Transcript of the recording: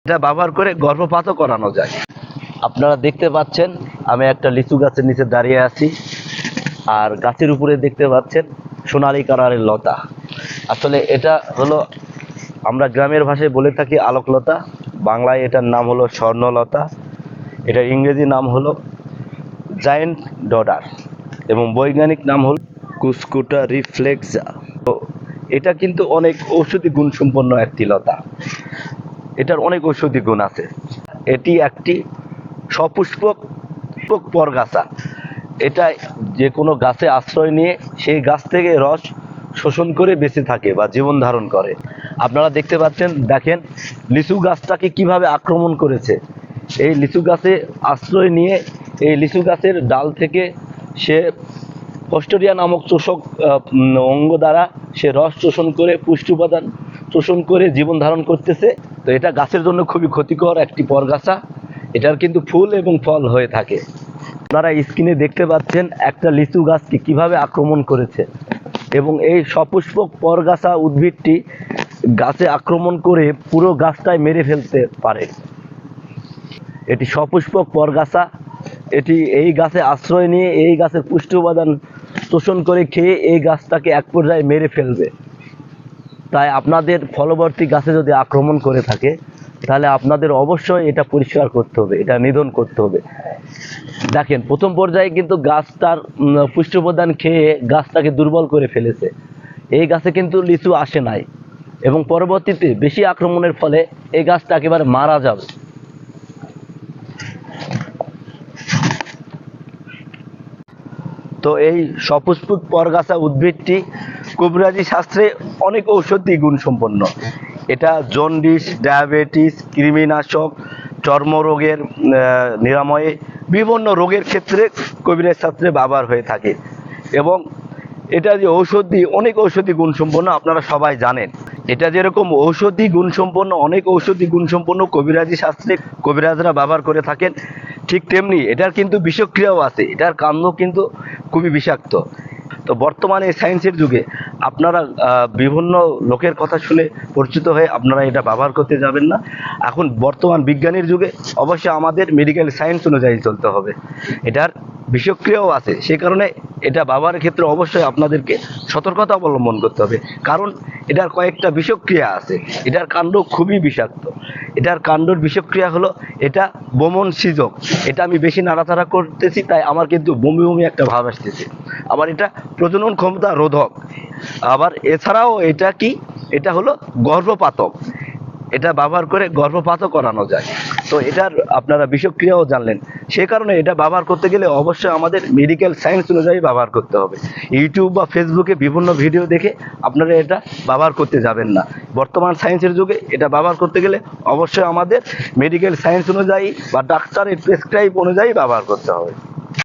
এটা ব্যবহার করে গর্ভপাতও করানো যায়। আপনারা দেখতে পাচ্ছেন আমি একটা লিচু গাছের নিচে দাঁড়িয়ে আছি, আর গাছের উপরে দেখতে পাচ্ছেন সোনালী কালারের লতা। আসলে এটা হলো, আমরা গ্রামের ভাষায় বলে থাকি আলোকলতা, বাংলায় এটার নাম হলো স্বর্ণলতা, এটার ইংরেজি নাম হলো জায়েন্ট ডডার এবং বৈজ্ঞানিক নাম হল কুস্কুটা রিফ্লেক্সা। তো এটা কিন্তু অনেক ঔষধি গুণ সম্পন্ন একটি লতা, এটার অনেক ঔষধি গুণ আছে। এটি একটি সপুষ্পক পরগাছা। এটা যে কোনো গাছে আশ্রয় নিয়ে সেই গাছ থেকে রস শোষণ করে বেঁচে থাকে বা জীবন ধারণ করে। আপনারা দেখতে পাচ্ছেন, দেখেন লিচু গাছটাকে কিভাবে আক্রমণ করেছে। এই লিচু গাছে আশ্রয় নিয়ে এই লিচু গাছের ডাল থেকে সে পস্টোরিয়া নামক চোষক অঙ্গ দ্বারা সে রস শোষণ করে পুষ্টি উপাদান শোষণ করে জীবন ধারণ করতেছে। তো এটা গাছের জন্য খুবই ক্ষতিকর একটি পরগাছা। এটার কিন্তু ফুল এবং ফল হয়ে থাকে। আপনারা স্ক্রিনে দেখতে পাচ্ছেন একটা লিচু গাছকে কিভাবে আক্রমণ করেছে, এবং এই সপুষ্পক পরগাছা উদ্ভিদটি গাছে আক্রমণ করে পুরো গাছটাই মেরে ফেলতে পারে। এটি সপুষ্পক পরগাছা, এটি এই গাছে আশ্রয় নিয়ে এই গাছের পুষ্টি উপাদান শোষণ করে খেয়ে এই গাছটাকে এক পর্যায়ে মেরে ফেলবে। তাই আপনাদের ফলবর্তী গাছে যদি আক্রমণ করে থাকে তাহলে আপনাদের অবশ্যই এটা পরিষ্কার করতে হবে, এটা নিধন করতে হবে। দেখেন প্রথম পর্যায়ে কিন্তু গাছটার পুষ্টি উপাদান খেয়ে গাছটাকে দুর্বল করে ফেলেছে, এই গাছে কিন্তু লিচু আসে নাই, এবং পরবর্তীতে বেশি আক্রমণের ফলে এই গাছটা একেবারে মারা যাবে। তো এই সপুষ্পক পরগাছা উদ্ভিদটি কবিরাজি শাস্ত্রে অনেক ঔষধি গুণ সম্পন্ন। এটা জন্ডিস, ডায়াবেটিস, কৃমিনাশক, চর্মরোগের নিরাময়ে, বিভিন্ন রোগের ক্ষেত্রে কবিরাজ শাস্ত্রে ব্যবহার হয়ে থাকে। এবং এটা যে ঔষধি, অনেক ঔষধি গুণ সম্পন্ন, আপনারা সবাই জানেন। এটা যেরকম ঔষধি গুণ সম্পন্ন, অনেক ঔষধি গুণ সম্পন্ন কবিরাজি শাস্ত্রে কবিরাজরা ব্যবহার করে থাকেন, ঠিক তেমনি এটার কিন্তু বিষক্রিয়াও আছে। এটার কাণ্ড কিন্তু খুবই বিষাক্ত। তো বর্তমানে সায়েন্সের যুগে আপনারা বিভিন্ন লোকের কথা শুনে পরিচিত হয়ে আপনারা এটা ব্যবহার করতে যাবেন না। এখন বর্তমান বিজ্ঞানের যুগে অবশ্যই আমাদের মেডিকেল সায়েন্স অনুযায়ী চলতে হবে। এটার বিষক্রিয়াও আছে, সে কারণে এটা ব্যবহারের ক্ষেত্রে অবশ্যই আপনাদেরকে সতর্কতা অবলম্বন করতে হবে, কারণ এটার কয়েকটা বিষক্রিয়া আছে। এটার কাণ্ড খুবই বিষাক্ত। এটার কাণ্ডর বিষক্রিয়া হলো এটা বমন সৃজক। এটা আমি বেশি নাড়াচাড়া করতেছি তাই আমার কিন্তু বমি বমি একটা ভাব আসতেছে। আবার এটা প্রজনন ক্ষমতা রোধক। আবার এছাড়াও এটা কি, এটা হলো গর্ভপাতক। এটা ব্যবহার করে গর্ভপাতও করানো যায়। তো এটার আপনারা বিষক্রিয়াও জানলেন, সে কারণে এটা ব্যবহার করতে গেলে অবশ্যই আমাদের মেডিকেল সায়েন্স অনুযায়ী ব্যবহার করতে হবে। ইউটিউব বা ফেসবুকে বিভিন্ন ভিডিও দেখে আপনারা এটা ব্যবহার করতে যাবেন না। বর্তমান সায়েন্সের যুগে এটা ব্যবহার করতে গেলে অবশ্যই আমাদের মেডিকেল সায়েন্স অনুযায়ী বা ডাক্তারের প্রেসক্রাইব অনুযায়ী ব্যবহার করতে হবে।